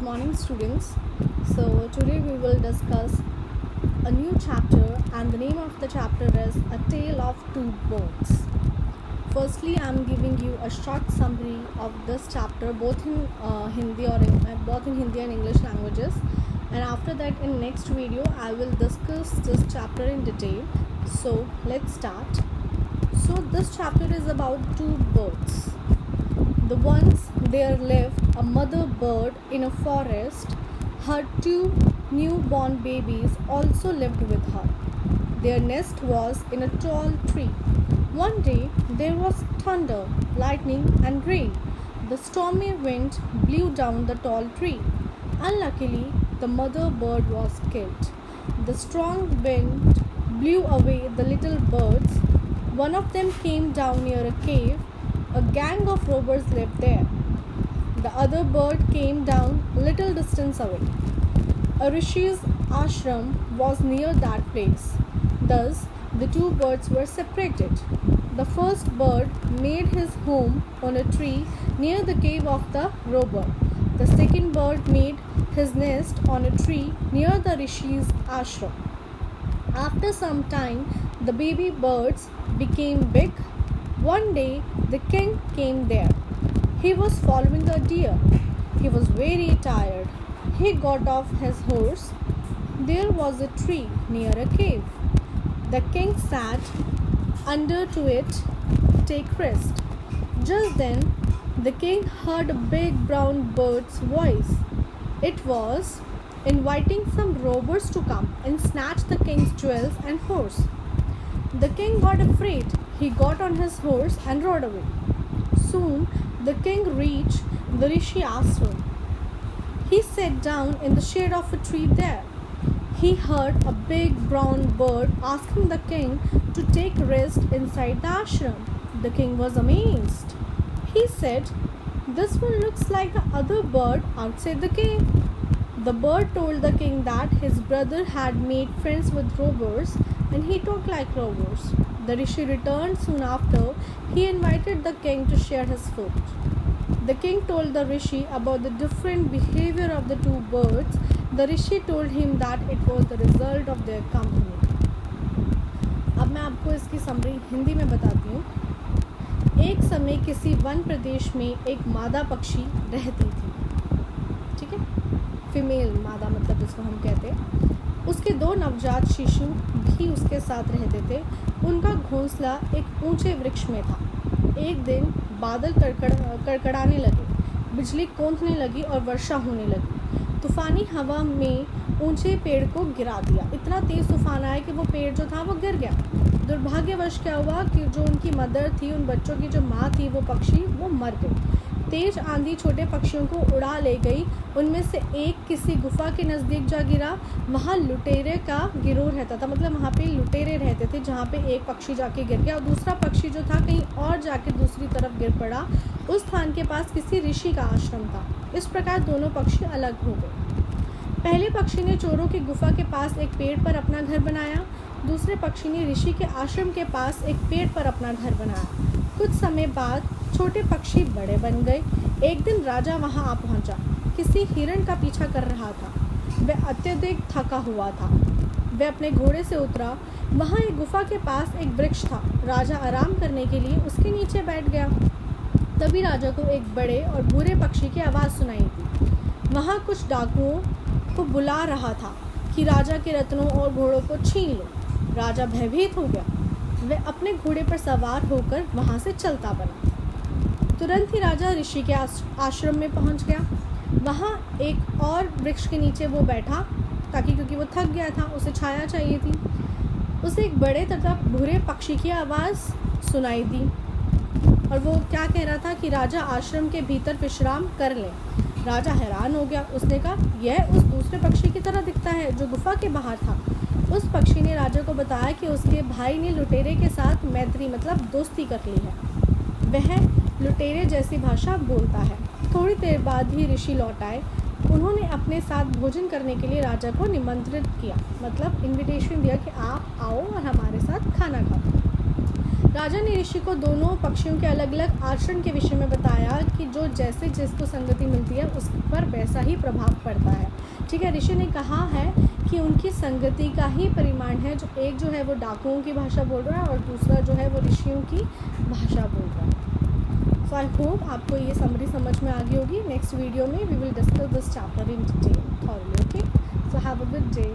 morning, students. So, today we will discuss a new chapter, and the name of the chapter is A Tale of Two Birds. Firstly, I am giving you a short summary of this chapter, both in Hindi and English languages. And after that, in next video, I will discuss this chapter in detail. So, let's start. So, this chapter is about two birds. Once there lived a mother bird in a forest. Her two newborn babies also lived with her. Their nest was in a tall tree. One day there was thunder, lightning, and rain. The stormy wind blew down the tall tree. Unluckily, the mother bird was killed. The strong wind blew away the little birds. One of them came down near a cave. A gang of robbers lived there. The other bird came down a little distance away. A rishi's ashram was near that place. Thus, the two birds were separated. The first bird made his home on a tree near the cave of the robber. The second bird made his nest on a tree near the rishi's ashram. After some time, the baby birds became big. One day, the king came there. He was following a deer. He was very tired. He got off his horse. There was a tree near a cave. The king sat under to it to take rest. Just then, the king heard a big brown bird's voice. It was inviting some robbers to come and snatch the king's jewels and horse. The king got afraid. He got on his horse and rode away. Soon the king reached the Rishi ashram. He sat down in the shade of a tree there. He heard a big brown bird asking the king to take rest inside the ashram. The king was amazed. He said, "This one looks like the other bird outside the cave." The bird told the king that his brother had made friends with robbers and he talked like robbers. The rishi returned soon after. He invited the king to share his food. The king told the rishi about the different behavior of the two birds. The rishi told him that it was the result of their company. अब मैं आपको इसकी summary Hindi में बताती हूँ. एक समय किसी वन प्रदेश में एक मादा पक्षी रहती थी. ठीक है, फीमेल मादा मतलब जिसको हम कहते हैं. उसके दो नवजात शिशु भी उसके साथ रहते थे. उनका घोंसला एक ऊंचे वृक्ष में था. एक दिन बादल कड़कड़ाने लगे, बिजली कौंधने लगी और वर्षा होने लगी. तूफानी हवा में ऊंचे पेड़ को गिरा दिया. इतना तेज़ तूफान आया कि वो पेड़ जो था वो गिर गया. दुर्भाग्यवश क्या हुआ कि जो उनकी मदर थी, उन बच्चों की जो माँ थी, वो पक्षी वो मर गई. तेज आंधी छोटे पक्षियों को उड़ा ले गई. उनमें से एक किसी गुफा के नज़दीक जा गिरा. वहाँ लुटेरे का गिरोह रहता था, मतलब वहाँ पे लुटेरे रहते थे. जहाँ पे एक पक्षी जाके गिर गया और दूसरा पक्षी जो था कहीं और जाके दूसरी तरफ गिर पड़ा. उस स्थान के पास किसी ऋषि का आश्रम था. इस प्रकार दोनों पक्षी अलग हो गए. पहले पक्षी ने चोरों की गुफा के पास एक पेड़ पर अपना घर बनाया. दूसरे पक्षी ने ऋषि के आश्रम के पास एक पेड़ पर अपना घर बनाया. कुछ समय बाद छोटे पक्षी बड़े बन गए. एक दिन राजा वहां आ पहुंचा. किसी हिरण का पीछा कर रहा था. वह अत्यधिक थका हुआ था. वह अपने घोड़े से उतरा. वहां एक गुफा के पास एक वृक्ष था. राजा आराम करने के लिए उसके नीचे बैठ गया. तभी राजा को एक बड़े और बुरे पक्षी की आवाज़ सुनाई दी. वहां कुछ डाकुओं को बुला रहा था कि राजा के रत्नों और घोड़ों को छीन लो. राजा भयभीत हो गया. वह अपने घोड़े पर सवार होकर वहां से चलता बना. तुरंत ही राजा ऋषि के आश्रम में पहुंच गया. वहां एक और वृक्ष के नीचे वो बैठा, ताकि क्योंकि वो थक गया था, उसे छाया चाहिए थी. उसे एक बड़े तथा बुरे पक्षी की आवाज़ सुनाई दी और वो क्या कह रहा था कि राजा आश्रम के भीतर विश्राम कर ले. राजा हैरान हो गया. उसने कहा, यह उस दूसरे पक्षी की तरह दिखता है जो गुफा के बाहर था. उस पक्षी ने राजा को बताया कि उसके भाई ने लुटेरे के साथ मैत्री मतलब दोस्ती कर ली है. वह लुटेरे जैसी भाषा बोलता है. थोड़ी देर बाद ही ऋषि लौट आए. उन्होंने अपने साथ भोजन करने के लिए राजा को निमंत्रित किया, मतलब इनविटेशन दिया कि आप आओ और हमारे साथ खाना खाओ. राजा ने ऋषि को दोनों पक्षियों के अलग अलग आचरण के विषय में बताया कि जो जैसे जिसको संगति मिलती है उस पर वैसा ही प्रभाव पड़ता है। ठीक है, ऋषि ने कहा है कि उनकी संगति का ही परिमाण है, जो एक जो है वो डाकुओं की भाषा बोल रहा है और दूसरा जो है वो ऋषियों की भाषा बोल रहा है। सो आई होप आपको ये समरी समझ में आ गई होगी। नेक्स्ट वीडियो में we will discuss this chapter in detail thoroughly. Okay, so have a good day.